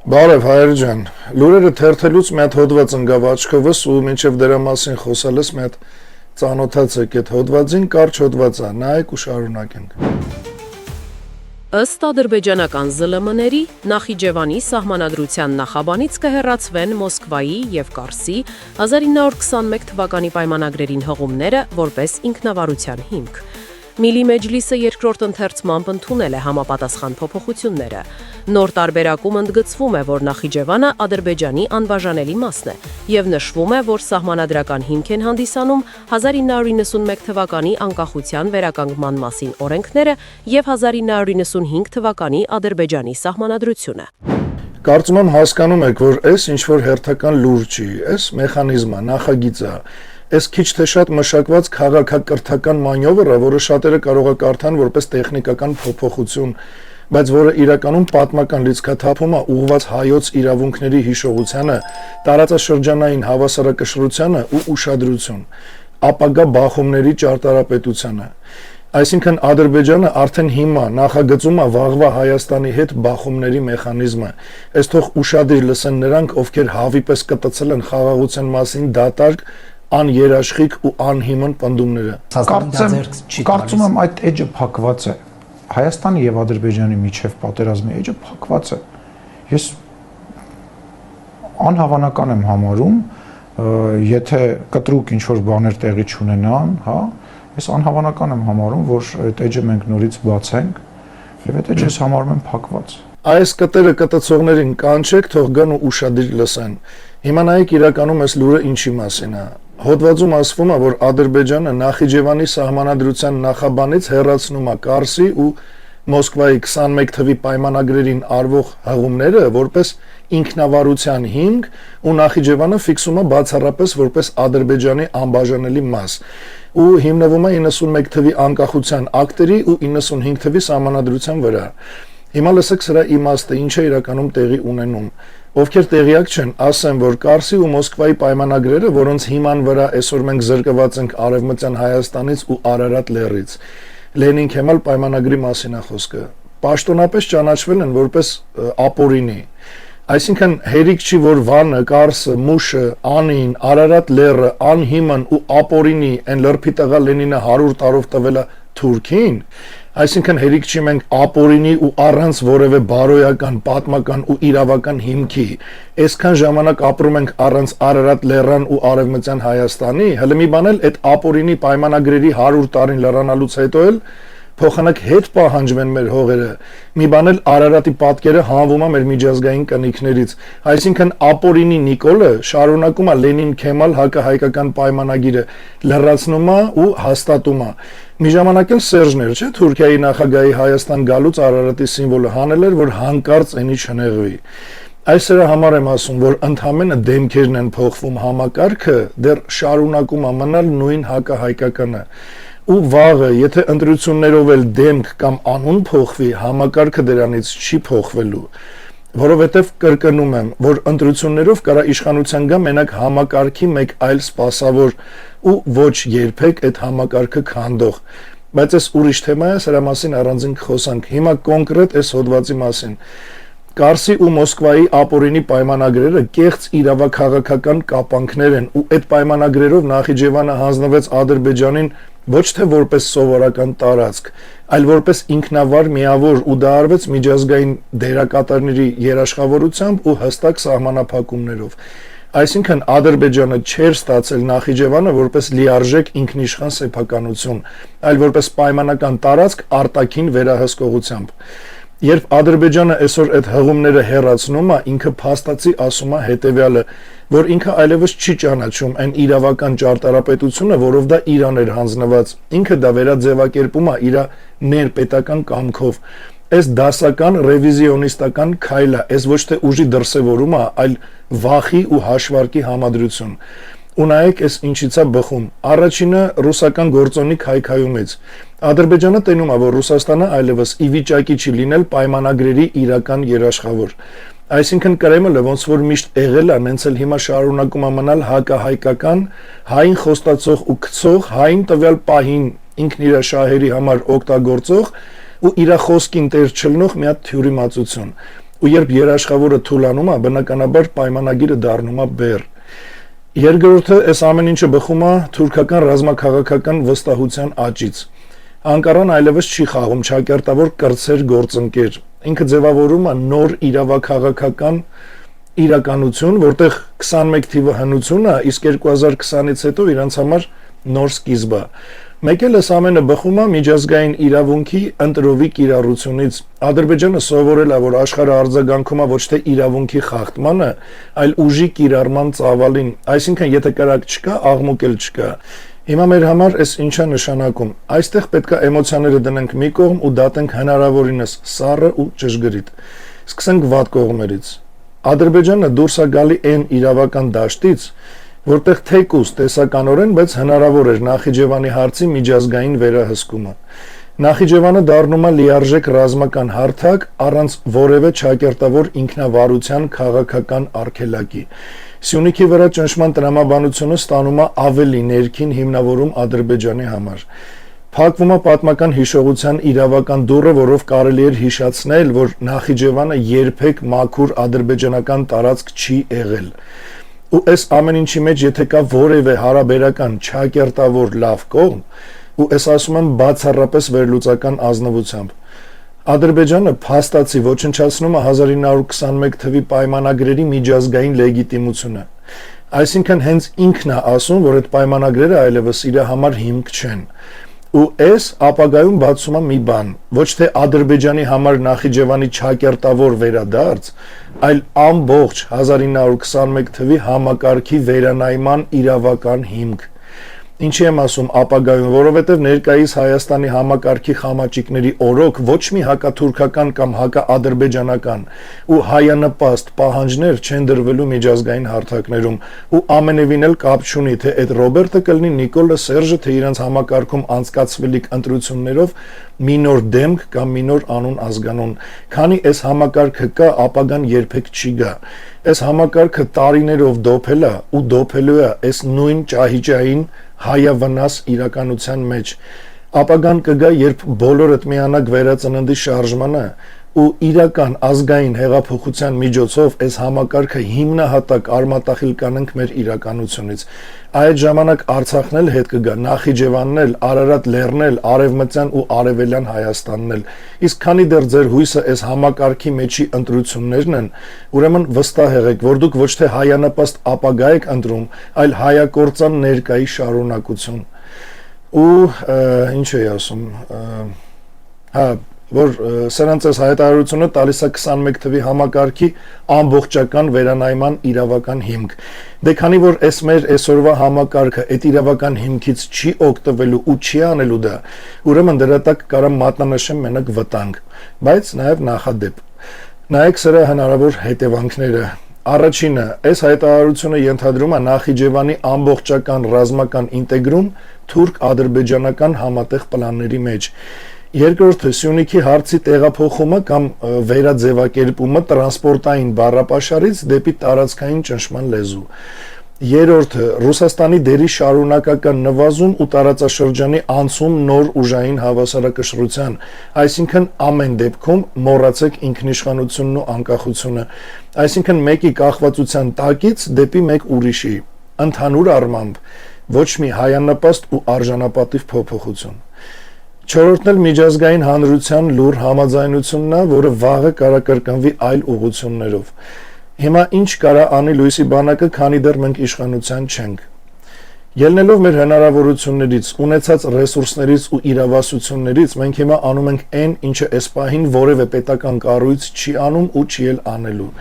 Բարև հայեր ջան, լուրերը թերթելուց մի հատ հոդված ընկավ աչքովս ու մինչև դրա մասին խոսալս մի հատ ծանոթացեք այդ հոդվածին, կարճ հոդված է, նայեք ու շարունակենք։ Ըստ ադրբեջանական ԶԼՄ-ների Նախիջևանի սահմանադրության նախաբանից կհեռացվեն Մոսկվայի եւ Կարսի 1921 թվականի պայմանագրերին հղումները որպես ինքնավարության հիմք։ Միլի Մեջլիսը երկրորդ ընթերցմամբ ընդունել է համապատասխան փոփոխությունները։ Նոր տարբերակում ընդգծվում է, որ Նախիջևանը Ադրբեջանի անբաժանելի մասն է եւ նշվում է, որ սահմանադրական հիմք են հանդիսանում 1991 թվականի անկախության վերականգնման մասին օրենքները եւ 1995 թվականի Ադրբեջանի սահմանադրությունը։ Կարծում եմ հասկանում եք, որ այս ինչ-որ հերթական լուր չի, այս մեխանիզմը, նախագիծը, այս քիչ թե շատ մշակված քաղաքակրթական մանյովրը, որը շատերը կարող է կարդան որպես տեխնիկական փոփոխություն, բայց որը իրականում պատմական լիցքաթափում է ուղղված հայոց իրավունքների հիշողությանը, տարածաշրջանային հավասարակշռությանը ու ուշադրություն, ապագա բախումների ճարտարապետությանը։ Այսինքն Ադրբեջանը արդեն հիմա նախագծում է վաղվա Հայաստանի հետ բախումների մեխանիզմը։ Այս թող ուշադիր լսեն նրանք, ովքեր հավի պես կտցել են խաղաղության մասին դատարկ, աներաշխիք ու անհիմն պնդումները։ Կարծում եմ այդ էջը փակված է։ Հայաստանի եւ Ադրբեջանի միջև պատերազմի էջը փակված է։ Ես անհավանական եմ համարում, եթե կտրուկ ինչ-որ բաներ տեղի չունենան, հա, ես անհավանական եմ համարում, որ այդ էջը մենք նորից բացենք եւ այդ էջը ես համարում եմ փակված։ Այս կտերը կտցողներին կանչեք, թող գան ու ուշադիր լսեն։ Հիմա նայեք իրականում այս լուրը ինչի մասին է։ Հոդվածում ասվում է, որ Ադրբեջանը Նախիջևանի սահմանադրության նախաբանից հեռացնում է Կարսի ու Մոսկվայի 21 թվի պայմանագրերին արվող հղումները որպես ինքնավարության հիմք ու Նախիջևանը ֆիքսում է բացառապես որպես Ադրբեջանի անբաժանելի մաս ու հիմնվում է 91 թվի անկախության ակտերի ու 95 թվի սահմանադրության վրա։ Հիմա լսեք սրա իմաստը ինչ է իրականում տեղի ունենում։ Ովքեր տեղյակ չեն, ասեմ, որ Կարսի ու Մոսկվայի պայմանագրերը, որոնց հիման վրա այսօր մենք զրկված ենք Արևմտյան Հայաստանից ու Արարատ լեռից, Լենին-Քեմալ պայմանագրի մասին է խոսքը, պաշտոնապես ճանաչվել են որպես ապօրինի։ Այսինքն հերիք չի, որ Վանը, Կարսը, Մուշը, Անին, Արարատ լեռը անհիմն ու ապօրինի են լրբի տղա Լենինը 100 տարով տվել է Թուրքին, այսինքն հերիք չի մենք ապօրինի ու առանց որևէ բարոյական, պատմական ու իրավական հիմքի, այսքան ժամանակ ապրում ենք առանց Արարատ լեռան ու Արևմտյան Հայաստանի, հələ մի բան էլ այդ ապօրինի պայմանագրերի 100 տարին լրանալուց հետո էլ փոխանակ հետ պահանջվեն մեր հողերը, մի բան էլ Արարատի պատկերը հանվում է մեր միջազգային կնիքներից, այսինքն ապօրինի Նիկոլը շարունակում է Լենին-Քեմալ հակահայկական պայմանագիրը, լրացնում է ու հաստատում է։ Մի ժամանակ էլ Սերժներ, չէ, Թուրքիայի նախագահի Հայաստան գալուց Արարատի սիմվոլը հանել էր, որ հանկարծ այնի չնեղվի։ Այս սրա համար եմ ասում, որ ընդհանրապես դեմքերն են փոխվում, համակարգը դեռ շարունակում է մնալ նույն հակահայկականը։ Ու վաղը, եթե ընտրություններով էլ դեմք կամ անուն փոխվի, համակարգը դրանից չի փոխվելու, որովհետև կրկնում եմ, որ ընտրություններով կարա իշխանության գա մենակ համակարգի մեկ այլ սպասավոր ու ոչ երբեք այդ համակարգը քանդող, բայց այս ուրիշ թեմա է, սրա մասին առանձին կխոսանք, հիմա կոնկրետ այս հոդվածի մասին։ Կարսի ու Մոսկվայի ապօրինի պայմանագրերը կեղծ իրավաքաղաքական կապանքներ են ու այդ պայմանագրերով Նախիջևանը հանձնվեց Ադրբեջանին ոչ թե որպես սովորական տարածք, այլ որպես ինքնավար միավոր ու դա արվեց միջազգային դերակատարների երաշխավորությամբ ու հստակ սահմանափակումներով։ Այսինքն Ադրբեջանը չէր ստացել Նախիջևանը որպես լիարժեք ինքնիշխան սեփականություն, այլ որպես պայմանական տարածք արտաքին վերահսկողությամբ։ Երբ Ադրբեջանը այսօր այդ հղումները հեռացնում է, ինքը փաստացի ասում է հետևյալը, որ ինքը այլևս չի ճանաչում այն իրավական ճարտարապետությունը, որով դա Իրան էր հանձնված, ինքը դա վերաձևակերպում է իր ներպետական կամքով։ Այս դասական ռևիզիոնիստական քայլ է, այս ոչ թե ուժի դրսևորում է, այլ վախի ու հաշվարկի համադրություն։ Ու նայեք, այս ինչից է բխում։ Առաջինը ռուսական գործոնի քայքայումից։ Ադրբեջանը տենում է, որ Ռուսաստանը այլևս ի վիճակի չի լինել պայմանագրերի իրական երաշխավոր։ Այսինքն Կրեմլը ոնց որ միշտ եղել է, նենց էլ հիմա շարունակում է մնալ հակահայկական, հային խոստացող ու գցող, հային տվյալ պահին ինքն իր շահերի համար օգտագործող ու իր խոսքին տեր չլնող մի հատ թյուրիմացություն։ Ու երբ երաշխավորը թուլանում է, բնականաբար պայմանագիրը դառնում է բեռ։ Երկրորդը, այս ամեն ինչը բխում է թուրքական ռազմաքաղաքական վստահության աճից։ Անկարան այլևս չի խաղում ճակերտավոր կրտսեր գործընկեր։ Ինքը ձևավորում է նոր իրավաքաղաքական իրականություն, որտեղ 21 թիվը հնություն է, իսկ 2020-ից հետո իրանց համար նոր սկիզբ է։ Մեկ էլ այս ամենը բխում է միջազգային իրավունքի ընտրովի կիրառությունից։ Ադրբեջանը սովորել է, որ աշխարհը արձագանքում է ոչ թե իրավունքի խախտմանը, այլ ուժի կիրառման ծավալին, այսինքն եթե կրակ չկա, աղմուկ էլ չկա։ Հիմա մեր համար այս ինչա նշանակում։ Այստեղ պետք է էմոցիաները դնենք մի կողմ ու դատենք հնարավորինս սառը ու ճշգրիտ։ Սկսենք վատ կողմերից։ Ադրբեջանը դուրս է գալի այն իրավական դաշտից, որտեղ թեկուզ տեսականորեն, բայց հնարավոր էր Նախիջևանի հարցի միջազգային վերահսկումը։ Նախիջևանը դառնում է լիարժեք ռազմական հարթակ առանց որևէ ճակերտավոր ինքնավարության քաղաքական արգելակի։ Սյունիքի վրա ճնշման տրամաբանությունը ստանում է ավելի ներքին հիմնավորում Ադրբեջանի համար։ Փակվում է պատմական հիշողության իրավական դուռը, որով կարելի էր հիշացնել, որ Նախիջևանը երբեք մաքուր ադրբեջանական տարածք չի եղել։ Ու այս ամեն ինչի մեջ եթե կա որևէ հարաբերական ճակերտավոր լավ կողմ, ու այս ասում եմ բացառապես վերլուծական ազնվությամբ, Ադրբեջանը փաստացի ոչնչացնում է 1921 թվի պայմանագրերի միջազգային լեգիտիմությունը։ Այսինքն հենց ինքն է ասում, որ այդ պայմանագրերը այլևս իր համար հիմք չեն։ Ու այս ապագայում բացում է մի բան, ոչ թե Ադրբեջանի համար Նախիջևանի ճակերտավոր վերադարձ, այլ ամբողջ 1921 թվի համակարգի վերանայման իրավական հիմք։ Ինչի եմ ասում ապագայում, որովհետև ներկայիս Հայաստանի համակարգի խամաճիկների օրոք ոչ մի հակաթուրքական կամ հակաադրբեջանական ու հայանպաստ պահանջներ չեն դրվելու միջազգային հարթակներում ու ամենևին էլ կապ չունի, թե այդ Ռոբերտը կլինի, Նիկոլը, Սերժը, թե իրենց համակարգում անցկացվելիք ընտրություններով մի նոր դեմք կամ մի նոր անուն ազգանուն, քանի այս համակարգը կա, ապագան երբեք չի գա։ Այս համակարգը տարիներով դոփել է ու դոփելու է այս նույն ճահիճային հայավնաս իրականության մեջ։ Ապագան կգա, երբ բոլորդ միանակ վերածննդի շարժմանը ու իրական ազգային հեղափոխության միջոցով այս համակարգը հիմնահատակ արմատախիլ կանենք մեր իրականությունից։ Այդ ժամանակ Արցախն էլ հետ կգա, Նախիջևանն էլ, Արարատ լեռն էլ, Արևմտյան ու Արևելյան Հայաստանն էլ։ Իսկ քանի դեռ ձեր հույսը այս համակարգի մեջի ընտրություններն են, ուրեմն վստահ եղեք, որ դուք ոչ թե հայանպաստ ապագա եք ընտրում, այլ հայակործան ներկայի շարունակություն։ Ու ինչ էի ասում, որ սրանց այս հայտարարությունը տալիս է 21 թվի համակարգի ամբողջական վերանայման իրավական հիմք։ Դե քանի որ այս մեր այսօրվա համակարգը այդ իրավական հիմքից չի օգտվելու ու չի անելու դա, ուրեմն դրա տակ կարամ մատնանշեմ մենակ վտանգ, բայց նաև նախադեպ։ Նայեք սրա հնարավոր հետևանքները։ Առաջինը, այս հայտարարությունը ենթադրում է Նախիջևանի ամբողջական ռազմական ինտեգրում թուրք-ադրբեջանական համատեղ պլանների մեջ։ Երկրորդը, Սյունիքի հարցի տեղափոխումը կամ վերաձևակերպումը տրանսպորտային բառապաշարից դեպի տարածքային ճնշման լեզու։ Երրորդը, Ռուսաստանի դերի շարունակական նվազում ու տարածաշրջանի անցում նոր ուժային հավասարակշռության, այսինքն ամեն դեպքում մոռացեք ինքնիշխանությունն ու անկախությունը, այսինքն մեկի կախվածության տակից դեպի մեկ ուրիշի, ընդհանուր առմամբ ոչ մի հայանպաստ ու արժանապատիվ փոփոխություն։ Չորրորդն էլ միջազգային հանրության լուր համաձայնությունն է, որը վաղը կարա կրկնվի այլ ուղղություններով։ Հիմա ինչ կարա անի լույսի բանակը, քանի դեռ մենք իշխանության չենք։ Ելնելով մեր հնարավորություններից, ունեցած ռեսուրսներից ու իրավասություններից, մենք հիմա անում ենք այն, ինչը այս պահին որևէ պետական կառույց չի անում ու չի էլ անելու։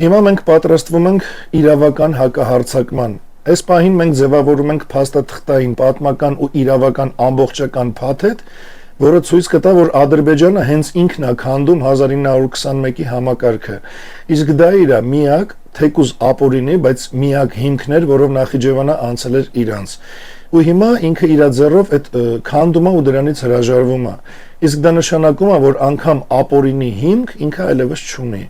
Հիմա մենք պատրաստվում ենք իրավական հակահարձակման։ Այս պահին մենք ձևավորում ենք փաստաթղթային, պատմական ու իրավական ամբողջական փաթեթ, որը ցույց կտա, որ Ադրբեջանը հենց ինքն է քանդում 1921-ի համակարգը։ Իսկ դա իր միակ, թեկուզ ապօրինի, բայց միակ հիմքն էր, որով Նախիջևանը անցել էր իրանց։ Ու հիմա ինքը իր ձեռով այդ քանդում է ու դրանից հրաժարվում է։ Իսկ դա նշանակում է, որ անգամ ապօրինի հիմք ինքը այլևս չունի։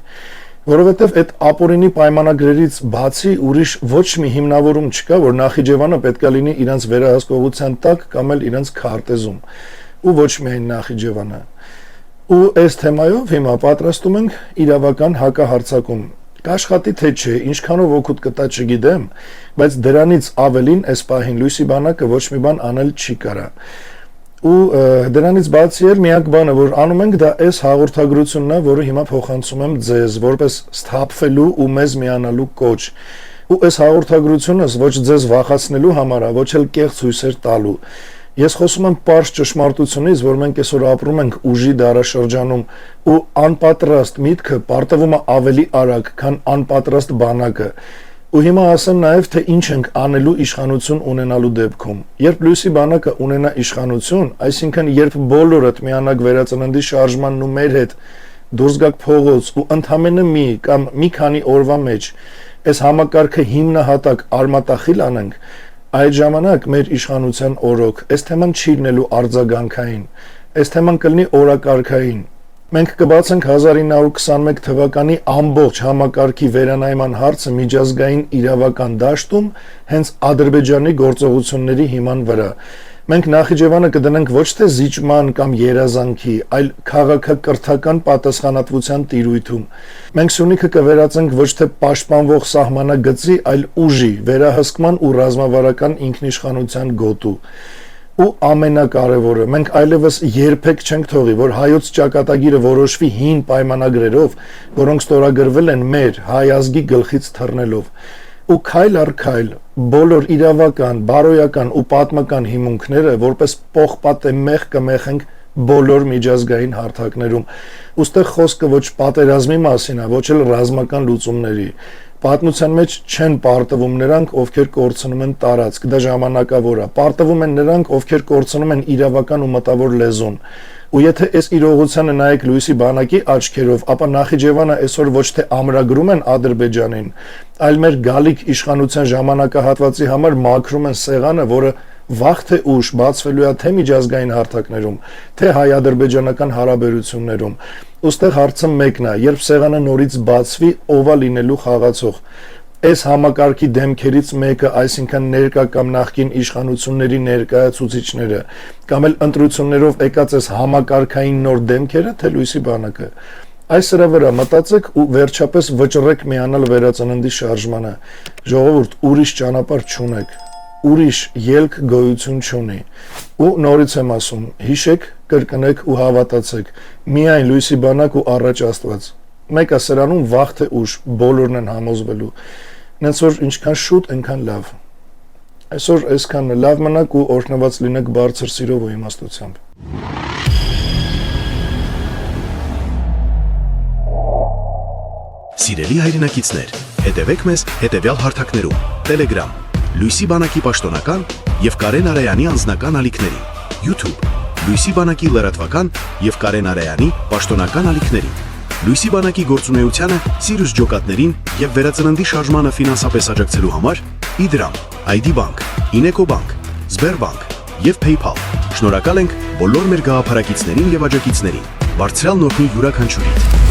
Որովհետև այդ ապօրինի պայմանագրերից բացի ուրիշ ոչ մի հիմնավորում չկա, որ Նախիջևանը պետք է լինի իրանց վերահսկողության տակ կամ էլ իրանց քարտեզում, ու ոչ միայն Նախիջևանը։ Ու այս թեմայով հիմա պատրաստում ենք իրավական հակահարցակում։ Կաշխատի թե չէ, ինչքանով օգուտ կտա չգիտեմ, բայց դրանից ավելին այս պահին լույսի բանակը ոչ մի բան անել չի կարա։ Ու դրանից բացի էլ միակ բանը, որ անում ենք, դա այս հաղորդագրությունն է, որը հիմա փոխանցում եմ ձեզ, որպես սթափվելու ու մեզ միանալու կոչ։ Ու այս հաղորդագրությունս ոչ ձեզ վախացնելու համար է, ոչ էլ կեղծ հույսեր տալու։ Ես խոսում եմ պարզ ճշմարտությունից, որ մենք այսօր ապրում ենք ուժի դարաշրջանում ու անպատրաստ միտքը պարտվում է ավելի արագ, քան անպատրաստ բանակը։ Ու հիմա ասեմ նաև, թե ինչ ենք անելու իշխանություն ունենալու դեպքում։ Երբ լույսի բանակը ունենա իշխանություն, այսինքն երբ բոլորդ միանակ վերածննդի շարժմանն ու մեր հետ դուրս գաք փողոց ու ընդամենը մի կամ մի քանի օրվա մեջ այս համակարգը հիմնահատակ արմատախիլ անենք, այդ ժամանակ մեր իշխանության օրոք այս թեման չի լինելու արձագանքային, այս թեման կլինի օրակարգային։ Մենք կբացենք 1921 թվականի ամբողջ համակարգի վերանայման հարցը միջազգային իրավական դաշտում հենց Ադրբեջանի գործողությունների հիման վրա։ Մենք Նախիջևանը կդնենք ոչ թե զիջման կամ երազանքի, այլ քաղաքակրթական պատասխանատվության տիրույթում։ Մենք Սյունիքը կվերածենք ոչ թե պաշտպանվող սահմանագծի, այլ ուժի, վերահսկման ու ռազմավարական ինքնիշխանության գոտու։ Ու ամենակարևորը, մենք այլևս երբեք չենք թողի, որ հայոց ճակատագիրը որոշվի հին պայմանագրերով, որոնք ստորագրվել են մեր հայ ազգի գլխից թռնելով։ Ու քայլ առ քայլ բոլոր իրավական, բարոյական ու պատմական հիմունքները որպես պողպատե մեղ կմեխենք բոլոր միջազգային հարթակներում։ Ոստեղ խոսքը ոչ պատերազմի մասին է, ոչ էլ ռազմական լուծումների։ Պատմության մեջ չեն պարտվում նրանք, ովքեր կորցնում են տարածք, դա ժամանակավոր է։ Պարտվում են նրանք, ովքեր կորցնում են իրավական ու մտավոր լեզուն։ Ու եթե այս իրողությանը նայեք լույսի բանակի աչքերով, ապա Նախիջևանը այսօր ոչ թե ամրագրում են Ադրբեջանին, այլ մեր գալիք իշխանության ժամանակահատվածի համար մաքրում են սեղանը, որը վաղ թե ուշ բացվելու է թե միջազգային հարթակներում, թե հայ-ադրբեջանական հարաբերություններում։ Ոստեղ հարցը մեկն է, երբ սեղանը նորից բացվի, ով է լինելու խաղացող։ Այս համակարգի դեմքերից մեկը, այսինքն ներկա կամ նախկին իշխանությունների ներկայացուցիչները, կամ էլ ընտրություններով եկած այս համակարգային նոր դեմքերը, թե լույսի բանակը։ Այս սրա վրա մտածեք ու վերջապես վճռեք միանալ վերածննդի շարժմանը։ Ժողովուրդ, ուրիշ ճանապարհ չունեք, ուրիշ ելք գոյություն չունի։ Ու նորից եմ ասում, հիշեք, կրկնեք ու հավատացեք, միայն լույսի բանակ ու առաջ Աստված։ Մեկը սրանում վաղ թե ուշ բոլորն են համոզվելու։ Նենց որ ինչքան շուտ, այնքան լավ։ Այսօր այսքանն է, լավ մնաք ու օրհնված լինեք բարձր սիրով ու իմաստությամբ։ Սիրելի հայրենակիցներ, հետևեք մեզ հետևյալ հարթակներում. Telegram, Լույսի բանակի պաշտոնական եւ Կարեն Արայանի անձնական ալիքներին, YouTube, Լույսի բանակի լրատվական եւ Կարեն Արայանի պաշտոնական ալիքներին, Լույսի բանակի գործունեությանը, Սիրուս ջոկատներին եւ վերածննդի շարժմանը ֆինանսապես աջակցելու համար Իդրամ, ID Bank, Ineco Bank, Sberbank եւ PayPal։ Շնորհակալ ենք բոլոր մեր գաղափարակիցներին եւ աջակիցներին։ Բարձրալ նորմի յուրաքանչյուրիդ։